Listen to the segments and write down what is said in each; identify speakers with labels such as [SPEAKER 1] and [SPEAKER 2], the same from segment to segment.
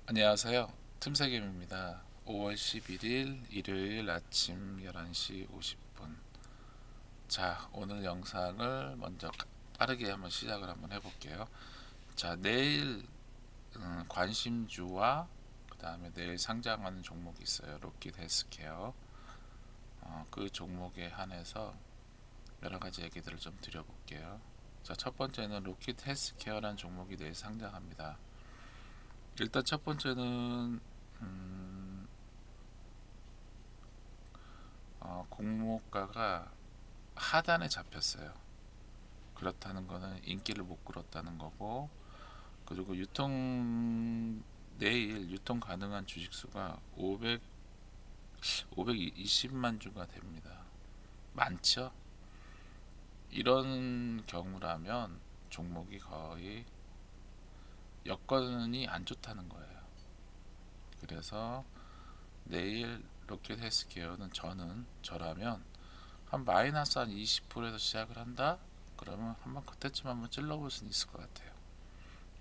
[SPEAKER 1] 안녕하세요. 틈새김입니다. 5월 11일 일요일 아침 11시 50분. 자, 오늘 영상을 먼저 빠르게 한번 시작을 한번 해볼게요. 자, 내일 관심주와 그 다음에 내일 상장하는 종목이 있어요. 로킷 헬스케어. 그 종목에 한해서 여러 가지 얘기들을 좀 드려볼게요. 자, 첫 번째는 로킷 헬스케어라는 종목이 내일 상장합니다. 일단 첫 번째는 공모가가 하단에 잡혔어요. 그렇다는 거는 인기를 못 끌었다는 거고, 그리고 내일 유통 가능한 주식 수가 520만 주가 됩니다. 많죠? 이런 경우라면 종목이 거의 여건이 안 좋다는 거예요. 그래서 내일 로켓 헬스케어는 저라면 한 마이너스 한 20%에서 시작을 한다? 그러면 한번 그때쯤 한번 찔러볼 수는 있을 것 같아요.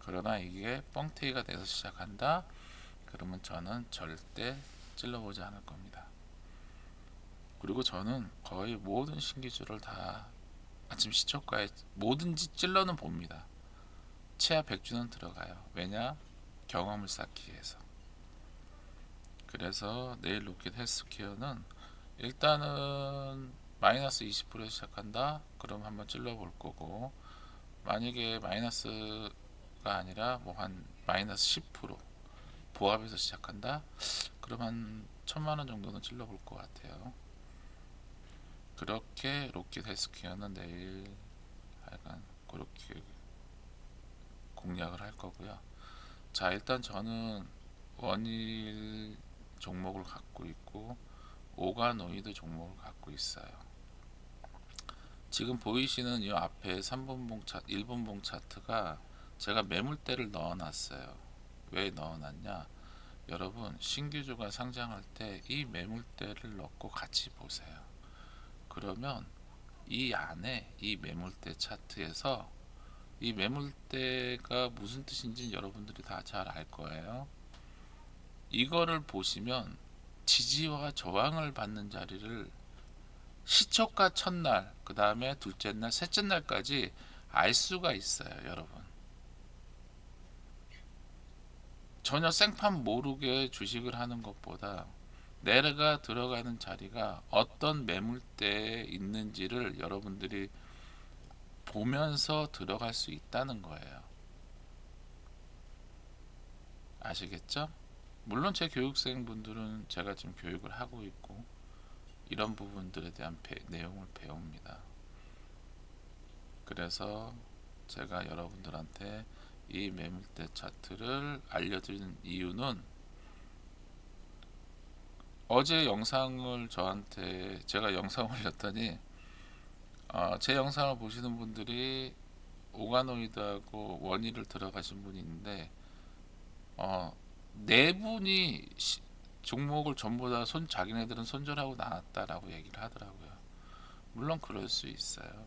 [SPEAKER 1] 그러나 이게 뻥튀기가 돼서 시작한다? 그러면 저는 절대 찔러보지 않을 겁니다. 그리고 저는 거의 모든 신기주를 다 아침 시초가에 뭐든지 찔러는 봅니다. 최하 100주는 들어가요. 왜냐? 경험을 쌓기 위해서. 그래서 내일 로켓 헬스케어는 일단은 마이너스 20%에서 시작한다? 그럼 한번 찔러볼 거고, 만약에 마이너스가 아니라 뭐 한 마이너스 10% 보합에서 시작한다? 그럼 한 1000만원 정도는 찔러볼 것 같아요. 그렇게 로켓 헬스케어는 내일 하여간 그렇게 공략을 할 거고요. 자, 일단 저는 원일 종목을 갖고 있고 오가노이드 종목을 갖고 있어요. 지금 보이시는 이 앞에 3분봉 차트, 1분봉 차트가 제가 매물대를 넣어놨어요. 왜 넣어놨냐? 여러분, 신규주가 상장할 때 이 매물대를 넣고 같이 보세요. 그러면 이 안에 이 매물대 차트에서 이 매물대가 무슨 뜻인지 여러분들이 다 잘 알 거예요. 이거를 보시면 지지와 저항을 받는 자리를 시초가 첫날, 그 다음에 둘째 날, 셋째 날까지 알 수가 있어요, 여러분. 전혀 생판 모르게 주식을 하는 것보다 내가 들어가는 자리가 어떤 매물대에 있는지를 여러분들이 보면서 들어갈 수 있다는 거예요. 아시겠죠? 물론 제 교육생 분들은 제가 지금 교육을 하고 있고 이런 부분들에 대한 내용을 배웁니다. 그래서 제가 여러분들한테 이 매물대 차트를 알려드리는 이유는 어제 영상을 저한테 제가 영상 올렸더니 제 영상을 보시는 분들이 오가노이드하고 원의를 들어가신 분이 있는데 네 분이 종목을 전부 다 자기네들은 손절하고 나왔다라고 얘기를 하더라고요. 물론 그럴 수 있어요.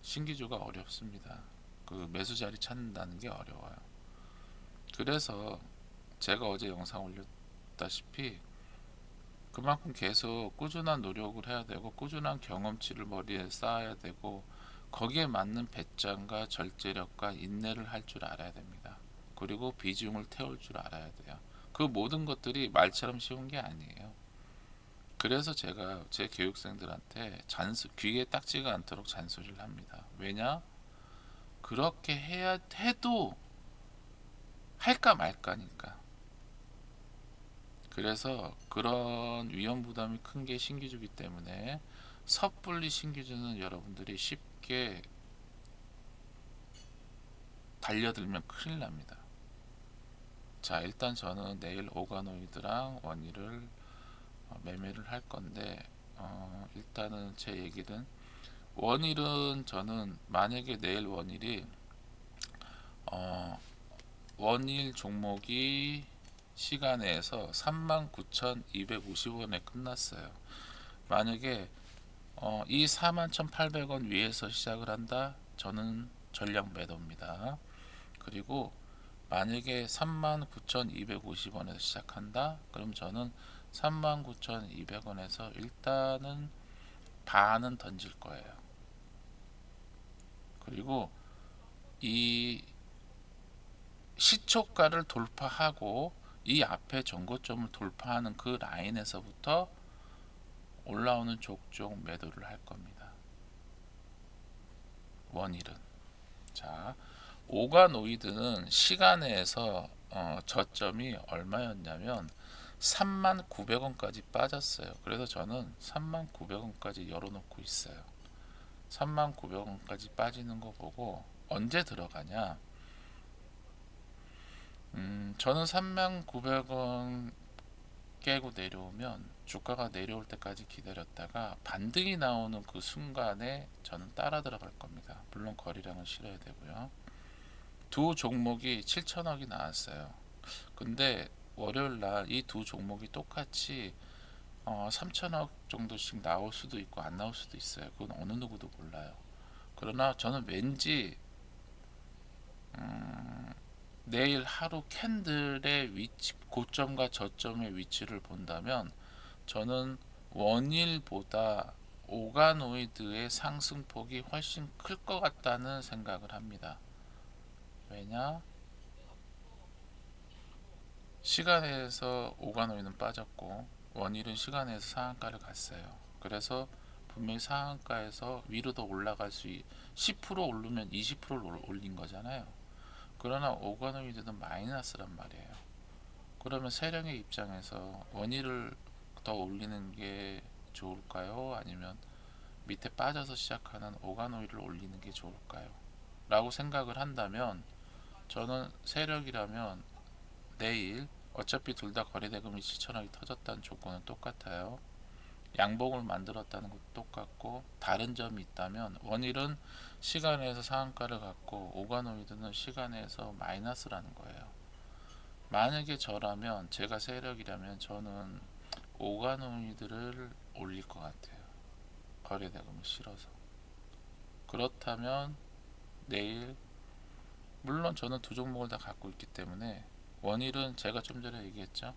[SPEAKER 1] 신기주가 어렵습니다. 그 매수 자리 찾는다는 게 어려워요. 그래서 제가 어제 영상 올렸다시피 그만큼 계속 꾸준한 노력을 해야 되고 꾸준한 경험치를 머리에 쌓아야 되고 거기에 맞는 배짱과 절제력과 인내를 할 줄 알아야 됩니다. 그리고 비중을 태울 줄 알아야 돼요. 그 모든 것들이 말처럼 쉬운 게 아니에요. 그래서 제가 제 교육생들한테 귀에 딱지가 않도록 잔소리를 합니다. 왜냐? 그렇게 해야 해도 할까 말까니까. 그래서 그런 위험 부담이 큰 게 신기주기 때문에 섣불리 신기주는 여러분들이 쉽게 달려들면 큰일 납니다. 자, 일단 저는 내일 오가노이드랑 원의를 매매를 할 건데 일단은 제 얘기는 원일은 저는 만약에 내일 원일이 어, 원일 종목이 시간에서 39,250원에 끝났어요. 만약에 이 41,800원 위에서 시작을 한다? 저는 전량 매도입니다. 그리고 만약에 39,250원에서 시작한다. 그럼 저는 39,200원에서 일단은 반은 던질 거예요. 그리고 이 시초가를 돌파하고 이 앞에 전고점을 돌파하는 그 라인에서부터 올라오는 족족 매도를 할 겁니다. 원일은. 자, 오가노이드는 시간에서 저점이 얼마였냐면 39,000원까지 빠졌어요. 그래서 저는 39,000원까지 열어놓고 있어요. 39,000원까지 빠지는 거 보고 언제 들어가냐? 저는 39,000원 깨고 내려오면 주가가 내려올 때까지 기다렸다가 반등이 나오는 그 순간에 저는 따라 들어갈 겁니다. 물론 거리량은 실어야 되고요. 두 종목이 7천억이 나왔어요. 근데 월요일 날 이 두 종목이 똑같이 3천억 정도씩 나올 수도 있고 안 나올 수도 있어요. 그건 어느 누구도 몰라요. 그러나 저는 왠지 내일 하루 캔들의 위치, 고점과 저점의 위치를 본다면 저는 원일보다 오가노이드의 상승폭이 훨씬 클 것 같다는 생각을 합니다. 왜냐? 시간에서 오가노이는 빠졌고 원일은 시간에서 상한가를 갔어요. 그래서 분명히 상한가에서 위로 더 올라갈 수 10% 오르면 20%를 올린 거잖아요. 그러나 오가노이드는 마이너스란 말이에요. 그러면 세력의 입장에서 원일을 더 올리는 게 좋을까요? 아니면 밑에 빠져서 시작하는 오가노이를 올리는 게 좋을까요? 라고 생각을 한다면 저는 세력이라면 내일 어차피 둘 다 거래대금이 7천억이 터졌다는 조건은 똑같아요. 양봉을 만들었다는 것도 똑같고 다른 점이 있다면 원일은 시간에서 상한가를 갖고 오가노이드는 시간에서 마이너스라는 거예요. 만약에 저라면 제가 세력이라면 저는 오가노이드를 올릴 것 같아요. 거래대금을 실어서. 그렇다면 내일 물론 저는 두 종목을 다 갖고 있기 때문에 원일은 제가 좀 전에 얘기했죠.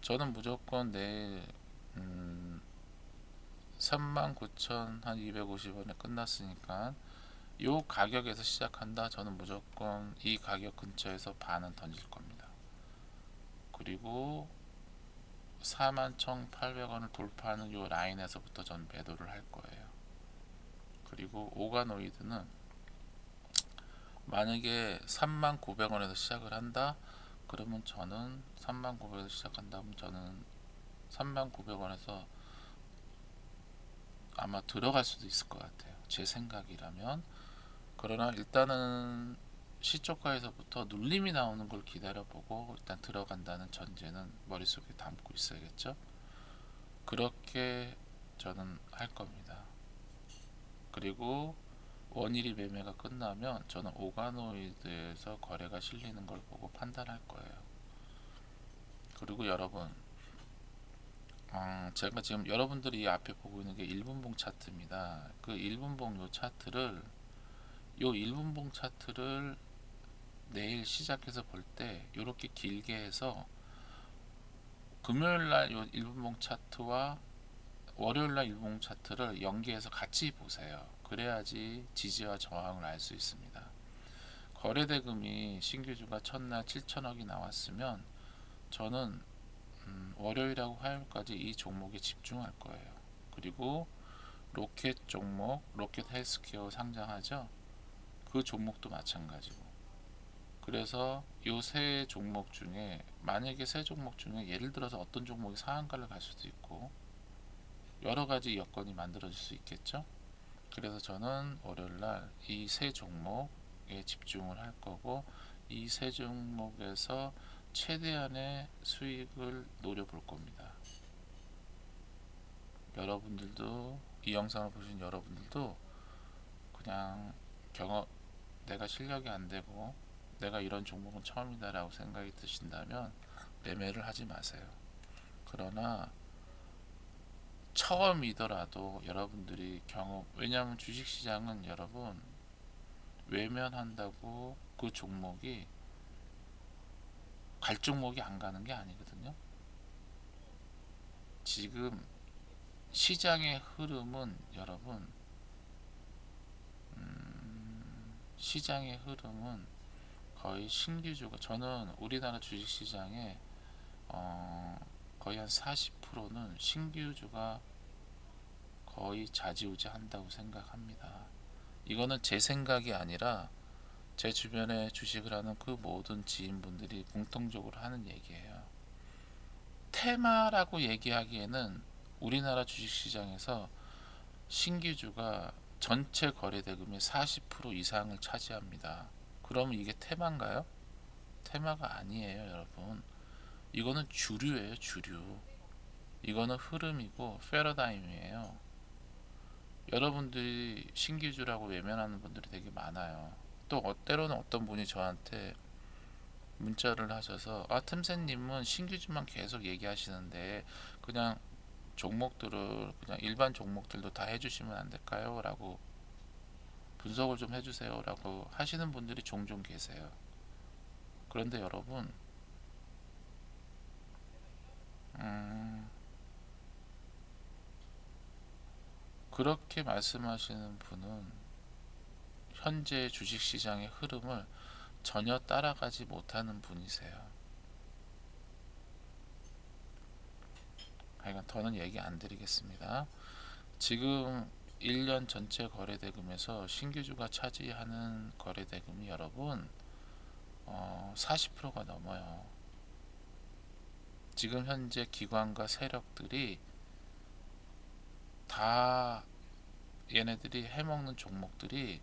[SPEAKER 1] 저는 무조건 내일 39,250원에 끝났으니까 이 가격에서 시작한다. 저는 무조건 이 가격 근처에서 반은 던질 겁니다. 그리고 41,800원을 돌파하는 이 라인에서부터 전 매도를 할 거예요. 그리고 오가노이드는 만약에 39,000원에서 시작을 한다. 그러면 저는 39,000원에서 시작한다면 저는 39,000원에서 아마 들어갈 수도 있을 것 같아요. 제 생각이라면. 그러나 일단은 시초가에서부터 눌림이 나오는 걸 기다려보고 일단 들어간다는 전제는 머릿속에 담고 있어야겠죠. 그렇게 저는 할 겁니다. 그리고 원일이 매매가 끝나면 저는 오가노이드에서 거래가 실리는 걸 보고 판단할 거예요. 그리고 여러분, 제가 지금 여러분들이 앞에 보고 있는 게 1분봉 차트입니다. 그 1분봉 요 차트를 요 1분봉 차트를 내일 시작해서 볼 때 이렇게 길게 해서 금요일날 요 1분봉 차트와 월요일날 1분봉 차트를 연계해서 같이 보세요. 그래야지 지지와 저항을 알 수 있습니다. 거래대금이 신규주가 첫날 7천억이 나왔으면 저는 월요일하고 화요일까지 이 종목에 집중할 거예요. 그리고 로켓 종목, 로켓 헬스케어 상장하죠. 그 종목도 마찬가지고. 그래서 요 세 종목 중에 만약에 세 종목 중에 예를 들어서 어떤 종목이 상한가를 갈 수도 있고 여러 가지 여건이 만들어질 수 있겠죠. 그래서 저는 월요일날 이 세 종목에 집중을 할 거고 이 세 종목에서 최대한의 수익을 노려볼 겁니다. 여러분들도 이 영상을 보신 여러분들도 그냥 경험 내가 실력이 안 되고 내가 이런 종목은 처음이다라고 생각이 드신다면 매매를 하지 마세요. 그러나 처음이더라도 여러분들이 경험 왜냐하면 주식시장은 여러분 외면한다고 그 종목이 갈 종목이 안 가는 게 아니거든요. 지금 시장의 흐름은 여러분, 시장의 흐름은 거의 신규주가, 저는 우리나라 주식시장에 거의 한 40%는 신규주가 거의 좌지우지한다고 생각합니다. 이거는 제 생각이 아니라 제 주변에 주식을 하는 그 모든 지인분들이 공통적으로 하는 얘기예요. 테마라고 얘기하기에는 우리나라 주식시장에서 신규주가 전체 거래대금의 40% 이상을 차지합니다. 그러면 이게 테마인가요? 테마가 아니에요, 여러분. 이거는 주류예요, 주류. 이거는 흐름이고 패러다임이에요. 여러분들이 신기주라고 외면하는 분들이 되게 많아요. 또 때로는 어떤 분이 저한테 문자를 하셔서, 아, 틈새님은 신규주만 계속 얘기하시는데 그냥 종목들을, 그냥 일반 종목들도 다 해주시면 안 될까요? 라고, 분석을 좀 해주세요 라고 하시는 분들이 종종 계세요. 그런데 여러분, 음, 그렇게 말씀하시는 분은 현재 주식시장의 흐름을 전혀 따라가지 못하는 분이세요. 하여간 더는 얘기 안 드리겠습니다. 지금 1년 전체 거래대금에서 신규주가 차지하는 거래대금이 여러분 40%가 넘어요. 지금 현재 기관과 세력들이 다, 얘네들이 해먹는 종목들이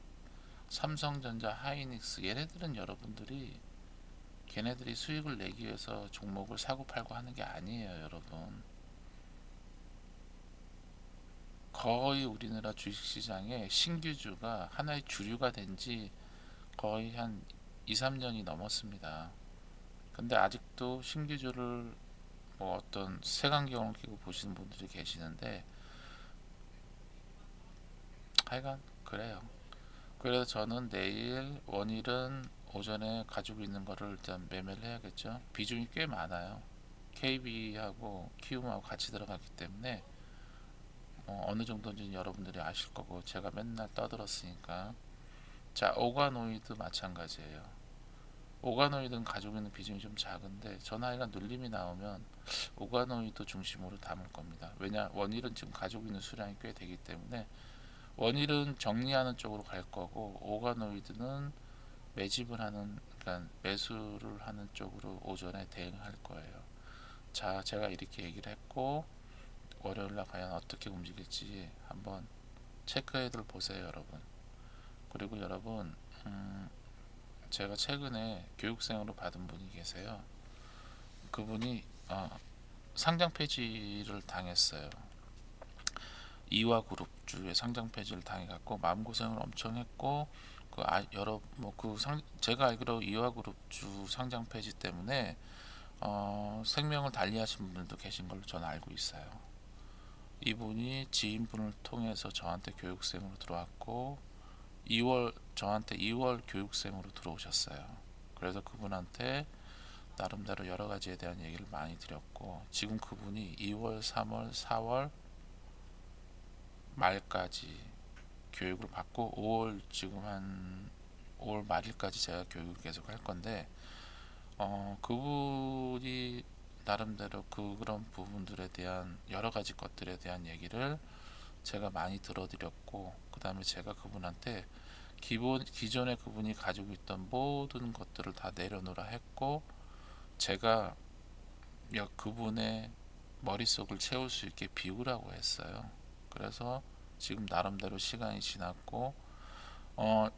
[SPEAKER 1] 삼성전자, 하이닉스, 얘네들은 여러분들이, 걔네들이 수익을 내기 위해서 종목을 사고 팔고 하는 게 아니에요, 여러분. 거의 우리나라 주식시장에 신규주가 하나의 주류가 된 지 거의 한 2, 3년이 넘었습니다. 근데 아직도 신규주를 뭐 어떤 색안경을 끼고 보시는 분들이 계시는데, 하여간 그래요. 그래서 저는 내일 원일은 오전에 가지고 있는 거를 일단 매매를 해야겠죠. 비중이 꽤 많아요. KB하고 키움하고 같이 들어갔기 때문에 어느 정도인지 여러분들이 아실 거고, 제가 맨날 떠들었으니까. 자, 오가노이드 마찬가지예요. 오가노이드는 가지고 있는 비중이 좀 작은데 전화위가 눌림이 나오면 오가노이드 중심으로 담을 겁니다. 왜냐, 원일은 지금 가지고 있는 수량이 꽤 되기 때문에 원일은 정리하는 쪽으로 갈 거고, 오가노이드는 매집을 하는, 그러니까 매수를 하는 쪽으로 오전에 대응할 거예요. 자, 제가 이렇게 얘기를 했고 월요일날 과연 어떻게 움직일지 한번 체크해들 보세요, 여러분. 그리고 여러분, 제가 최근에 교육생으로 받은 분이 계세요. 그분이 상장 폐지를 당했어요. 이화그룹주의 상장 폐지를 당해갖고 마음고생을 엄청 했고, 제가 알기로 이화그룹주 상장 폐지 때문에 생명을 달리하신 분들도 계신 걸로 저는 알고 있어요. 이분이 지인분을 통해서 저한테 교육생으로 들어왔고, 저한테 2월 교육생으로 들어오셨어요. 그래서 그분한테 나름대로 여러 가지에 대한 얘기를 많이 드렸고, 지금 그분이 2월, 3월, 4월 말까지 교육을 받고 5월, 지금 한 5월 말일까지 제가 교육을 계속 할 건데, 그분이 나름대로 그런 부분들에 대한 여러 가지 것들에 대한 얘기를 제가 많이 들어드렸고, 그 다음에 제가 그분한테 기존에 그분이 가지고 있던 모든 것들을 다 내려놓으라 했고, 제가 그분의 머릿속을 채울 수 있게 비우라고 했어요. 그래서 지금 나름대로 시간이 지났고,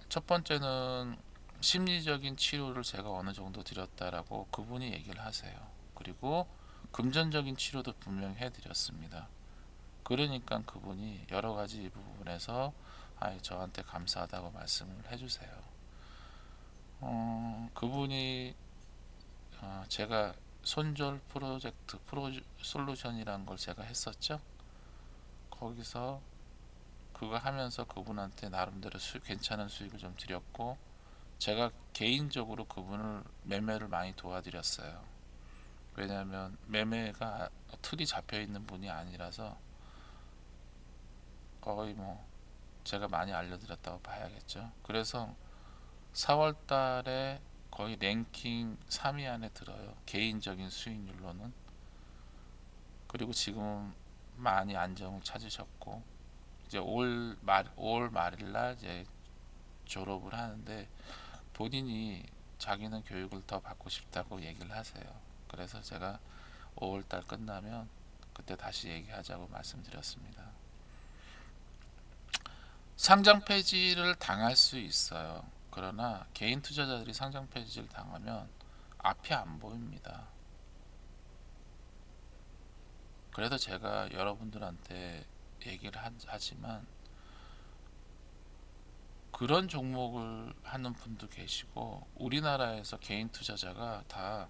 [SPEAKER 1] 첫 번째는 심리적인 치료를 제가 어느 정도 드렸다라고 그분이 얘기를 하세요. 그리고 금전적인 치료도 분명히 해드렸습니다. 그러니까 그분이 여러 가지 부분에서 저한테 감사하다고 말씀을 해주세요. 그분이 제가 손절 프로젝트 솔루션이라는 걸 제가 했었죠. 거기서 그거 하면서 그분한테 나름대로 괜찮은 수익을 좀 드렸고, 제가 개인적으로 그분을 매매를 많이 도와드렸어요. 왜냐하면 매매가 틀이 잡혀 있는 분이 아니라서 거의 뭐 제가 많이 알려드렸다고 봐야겠죠. 그래서 4월 달에 거의 랭킹 3위 안에 들어요. 개인적인 수익률로는. 그리고 지금 많이 안정을 찾으셨고 이제 올 말일 날 이제 졸업을 하는데 본인이 자기는 교육을 더 받고 싶다고 얘기를 하세요. 그래서 제가 5월 달 끝나면 그때 다시 얘기하자고 말씀드렸습니다. 상장 폐지를 당할 수 있어요. 그러나 개인 투자자들이 상장 폐지를 당하면 앞이 안 보입니다. 그래도 제가 여러분들한테 얘기를 하지만 그런 종목을 하는 분도 계시고 우리나라에서 개인 투자자가 다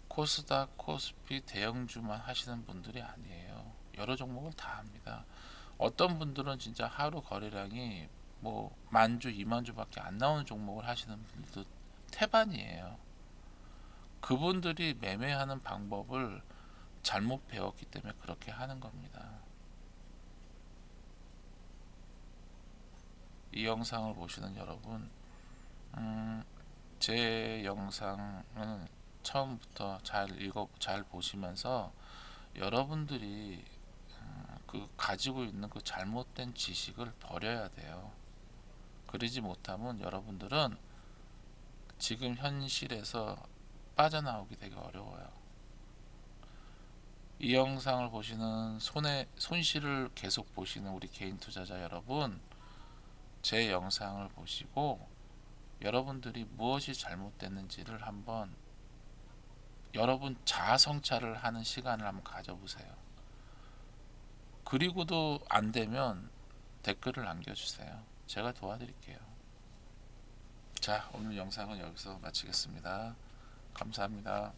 [SPEAKER 1] 코스닥, 코스피 대형주만 하시는 분들이 아니에요. 여러 종목을 다 합니다. 어떤 분들은 진짜 하루 거래량이 뭐 만주, 이만주밖에 안 나오는 종목을 하시는 분들도 태반이에요. 그분들이 매매하는 방법을 잘못 배웠기 때문에 그렇게 하는 겁니다. 이 영상을 보시는 여러분, 제 영상은 처음부터 잘 보시면서 여러분들이 그 가지고 있는 그 잘못된 지식을 버려야 돼요. 그러지 못하면 여러분들은 지금 현실에서 빠져나오기 되게 어려워요. 이 영상을 보시는 손실을 계속 보시는 우리 개인 투자자 여러분, 제 영상을 보시고 여러분들이 무엇이 잘못됐는지를 한번 여러분 자아 성찰을 하는 시간을 한번 가져보세요. 그리고도 안 되면 댓글을 남겨주세요. 제가 도와드릴게요. 자, 오늘 영상은 여기서 마치겠습니다. 감사합니다.